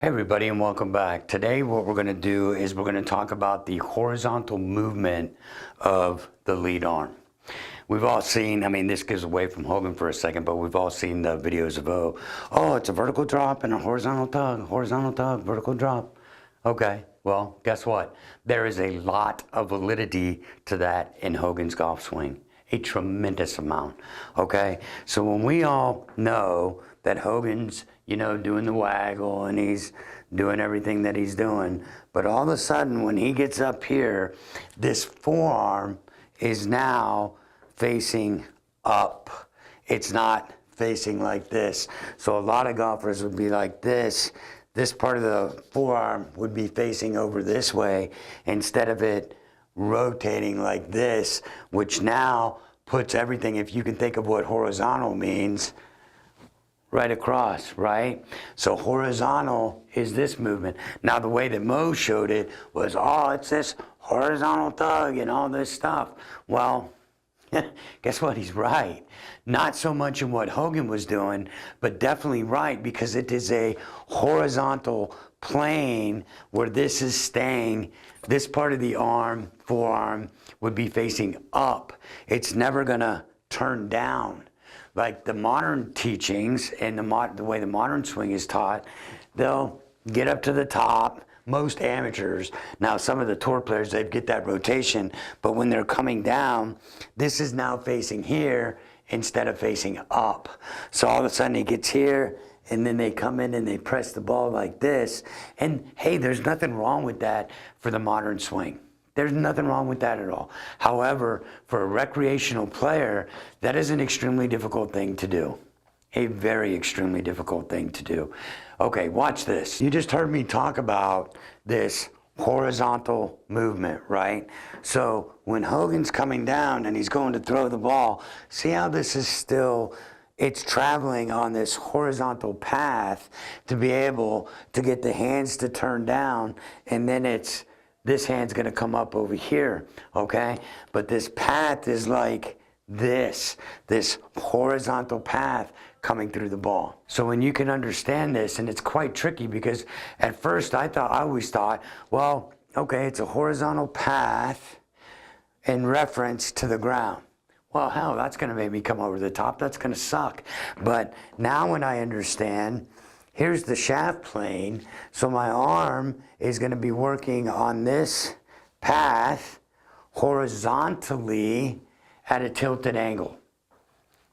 Hey everybody, and welcome back. Today what we're going to do is we're going to talk about the horizontal movement of the lead arm. We've all seen, this gives away from Hogan for a second, but we've all seen the videos of, it's a vertical drop and a horizontal tug, vertical drop. Okay, well, guess what? There is a lot of validity to that in Hogan's golf swing. A tremendous amount, okay? So when we all know that Hogan's, doing the waggle and he's doing everything that he's doing, but all of a sudden when he gets up here, this forearm is now facing up. It's not facing like this. So a lot of golfers would be like this. This part of the forearm would be facing over this way instead of it rotating like this, which now puts everything, if you can think of what horizontal means, right across, right? So horizontal is this movement. Now the way that Mo showed it was, it's this horizontal tug and all this stuff. Well, guess what? He's right. Not so much in what Hogan was doing, but definitely right, because it is a horizontal plane where this is staying, this part of the arm, forearm, would be facing up. It's never gonna turn down. Like the modern teachings and the way the modern swing is taught, they'll get up to the top. Most amateurs, now some of the tour players, they get that rotation, but when they're coming down, this is now facing here instead of facing up. So all of a sudden he gets here, and then they come in and they press the ball like this. And hey, there's nothing wrong with that for the modern swing. There's nothing wrong with that at all. However, for a recreational player, that is an extremely difficult thing to do. A very extremely difficult thing to do. Okay, watch this. You just heard me talk about this horizontal movement, right? So when Hogan's coming down and he's going to throw the ball, see how this is still, it's traveling on this horizontal path to be able to get the hands to turn down, and then this hand's gonna come up over here, okay? But this path is like this horizontal path coming through the ball. So when you can understand this, and it's quite tricky because at first I always thought, well, okay, it's a horizontal path in reference to the ground. Well, hell, that's gonna make me come over the top. That's gonna suck. But now when I understand, here's the shaft plane, so my arm is going to be working on this path horizontally at a tilted angle.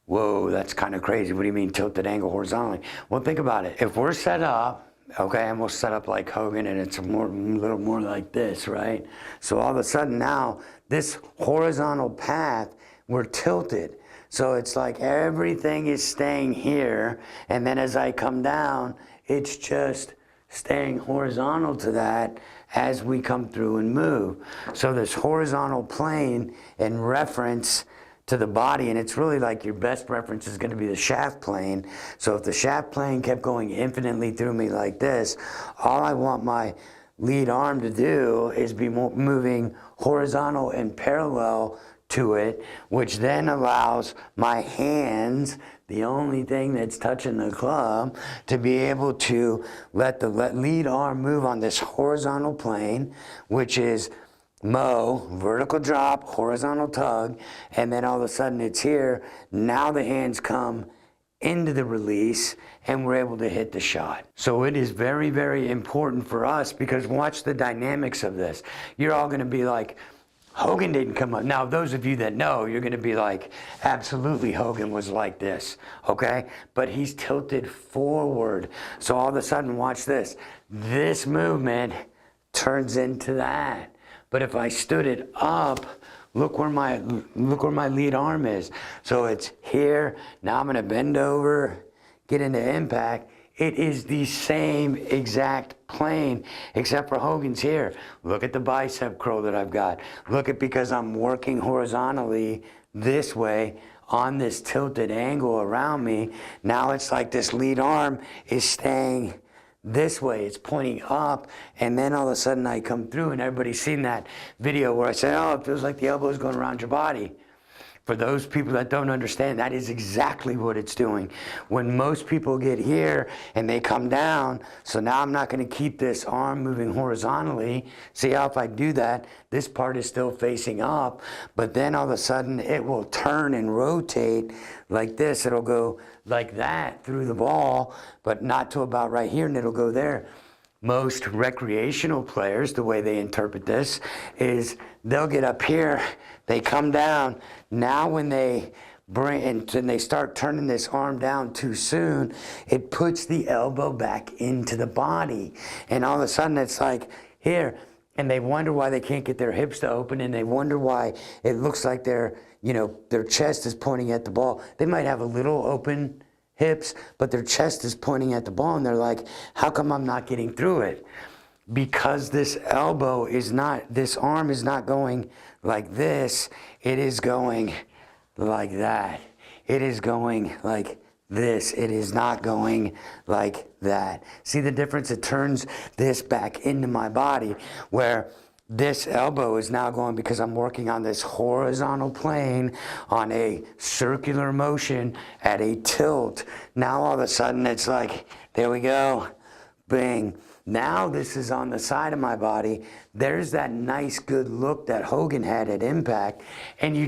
Whoa, that's kind of crazy. What do you mean tilted angle horizontally? Well, think about it. If we're set up, okay, and we'll set up like Hogan, and it's a little more like this, right? So all of a sudden now, this horizontal path, we're tilted. So it's like everything is staying here, and then as I come down, it's just staying horizontal to that as we come through and move. So this horizontal plane in reference to the body, and it's really like your best reference is going to be the shaft plane. So if the shaft plane kept going infinitely through me like this, all I want my lead arm to do is be moving horizontal and parallel to it, which then allows my hands, the only thing that's touching the club, to be able to let the lead arm move on this horizontal plane, which is Mo, vertical drop, horizontal tug, and then all of a sudden it's here. Now the hands come into the release and we're able to hit the shot. So it is very, very important for us, because watch the dynamics of this. You're all going to be like, Hogan didn't come up. Now, those of you that know, you're going to be like, absolutely, Hogan was like this, okay? But he's tilted forward. So all of a sudden, watch this. This movement turns into that. But if I stood it up, look where my lead arm is. So it's here. Now I'm going to bend over, get into impact. It is the same exact plane, except for Hogan's here. Look at the bicep curl that I've got. Look at, because I'm working horizontally this way on this tilted angle around me. Now it's like this lead arm is staying this way. It's pointing up, and then all of a sudden I come through, and everybody's seen that video where I say, it feels like the elbow's going around your body. For those people that don't understand, that is exactly what it's doing. When most people get here and they come down, so now I'm not going to keep this arm moving horizontally. See how if I do that, this part is still facing up, but then all of a sudden it will turn and rotate like this. It'll go like that through the ball, but not to about right here, and it'll go there. Most recreational players, the way they interpret this is they'll get up here, they come down. Now when they bring and they start turning this arm down too soon, it puts the elbow back into the body. And all of a sudden it's like here, and they wonder why they can't get their hips to open, and they wonder why it looks like their chest is pointing at the ball. They might have a little open hips, but their chest is pointing at the ball, and they're like, how come I'm not getting through it? Because this arm is not going like this, it is going like that. It is going like this. It is not going like that. See the difference? It turns this back into my body, where this elbow is now going, because I'm working on this horizontal plane on a circular motion at a tilt. Now all of a sudden it's like, there we go, bing. Now this is on the side of my body. There's that nice good look that Hogan had at Impact, and you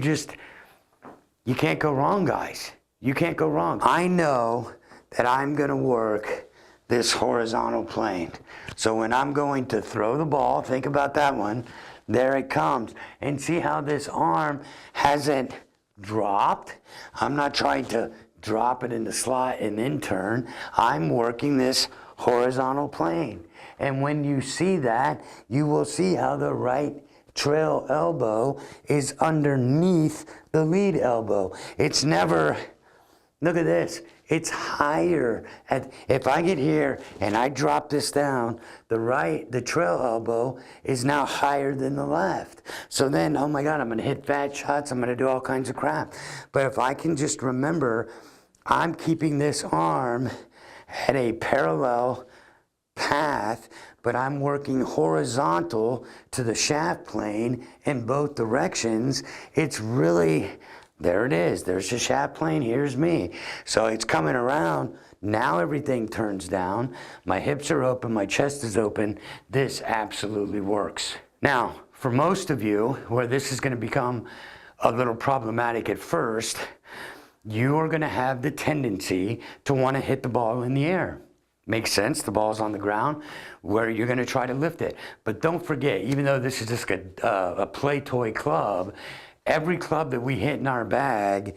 can't go wrong, guys. You can't go wrong. I know that I'm gonna work this horizontal plane. So when I'm going to throw the ball, think about that one, there it comes. And see how this arm hasn't dropped? I'm not trying to drop it in the slot and then turn. I'm working this horizontal plane. And when you see that, you will see how the right trail elbow is underneath the lead elbow. It's never, look at this, it's higher. If I get here and I drop this down, the trail elbow is now higher than the left. So then, oh my God, I'm gonna hit fat shots, I'm gonna do all kinds of crap. But if I can just remember, I'm keeping this arm at a parallel path, but I'm working horizontal to the shaft plane in both directions. It's really, there it is. There's the shaft plane. Here's me. So it's coming around. Now everything turns down. My hips are open. My chest is open. This absolutely works. Now, for most of you, where this is going to become a little problematic at first, you are going to have the tendency to want to hit the ball in the air. Makes sense. The ball's on the ground where you're going to try to lift it. But don't forget, even though this is just a play toy club, every club that we hit in our bag,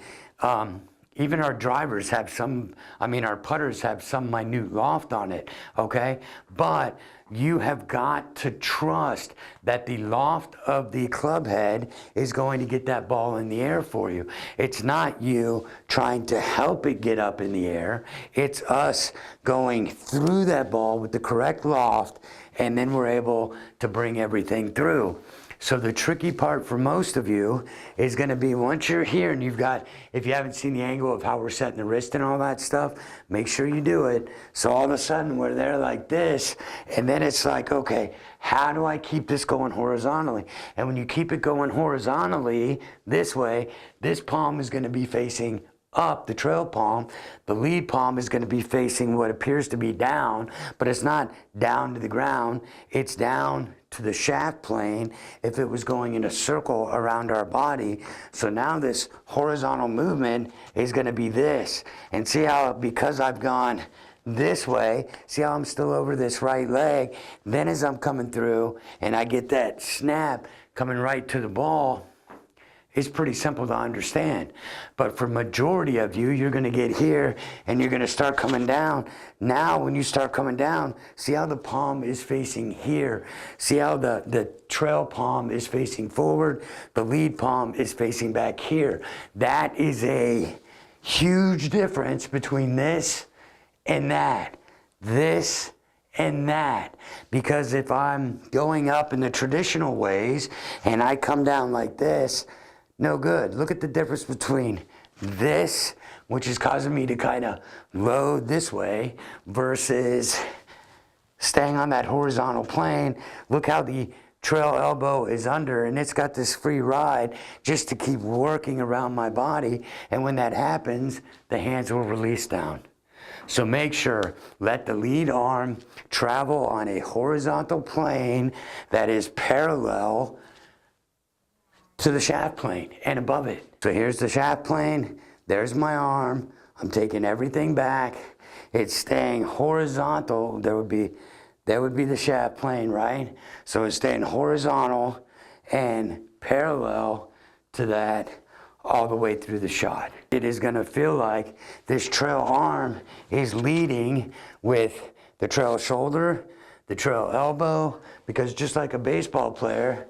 even our drivers have our putters have some minute loft on it, okay? But you have got to trust that the loft of the club head is going to get that ball in the air for you. It's not you trying to help it get up in the air. It's us going through that ball with the correct loft, and then we're able to bring everything through. So the tricky part for most of you is going to be once you're here and you've got, if you haven't seen the angle of how we're setting the wrist and all that stuff, make sure you do it. So all of a sudden we're there like this, and then it's like, okay, how do I keep this going horizontally? And when you keep it going horizontally this way, this palm is going to be facing up, the trail palm. The lead palm is going to be facing what appears to be down, but it's not down to the ground. It's down to the shaft plane if it was going in a circle around our body. So now this horizontal movement is going to be this. And see how, because I've gone this way, see how I'm still over this right leg. Then as I'm coming through and I get that snap coming right to the ball, it's pretty simple to understand. But for majority of you, you're going to get here and you're going to start coming down. Now when you start coming down, see how the palm is facing here. See how the trail palm is facing forward. The lead palm is facing back here. That is a huge difference between this and that. This and that. Because if I'm going up in the traditional ways and I come down like this, no good. Look at the difference between this, which is causing me to kind of load this way, versus staying on that horizontal plane. Look how the trail elbow is under, and it's got this free ride just to keep working around my body. And when that happens, the hands will release down. So make sure, let the lead arm travel on a horizontal plane that is parallel to the shaft plane and above it. So here's the shaft plane, there's my arm, I'm taking everything back, it's staying horizontal, that would be the shaft plane, right? So it's staying horizontal and parallel to that all the way through the shot. It is gonna feel like this trail arm is leading with the trail shoulder, the trail elbow, because just like a baseball player,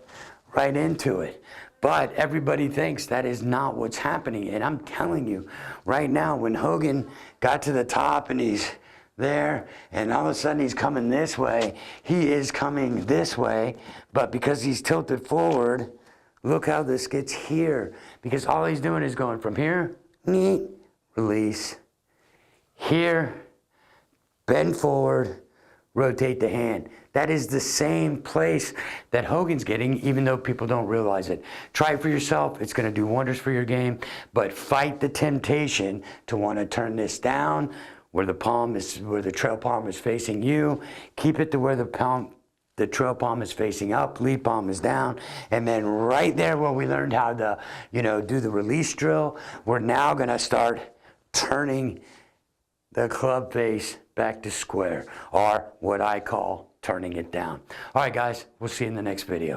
right into it. But everybody thinks that is not what's happening. And I'm telling you, right now, when Hogan got to the top and he's there, and all of a sudden he's coming this way, he is coming this way, but because he's tilted forward, look how this gets here. Because all he's doing is going from here, neat, release, here, bend forward, rotate the hand. That is the same place that Hogan's getting, even though people don't realize it. Try it for yourself. It's going to do wonders for your game. But fight the temptation to want to turn this down where the trail palm is facing you. Keep it to where the trail palm is facing up, lead palm is down, and then right there where we learned how to, do the release drill, we're now going to start turning the club face back to square, or what I call turning it down. All right, guys, we'll see you in the next video.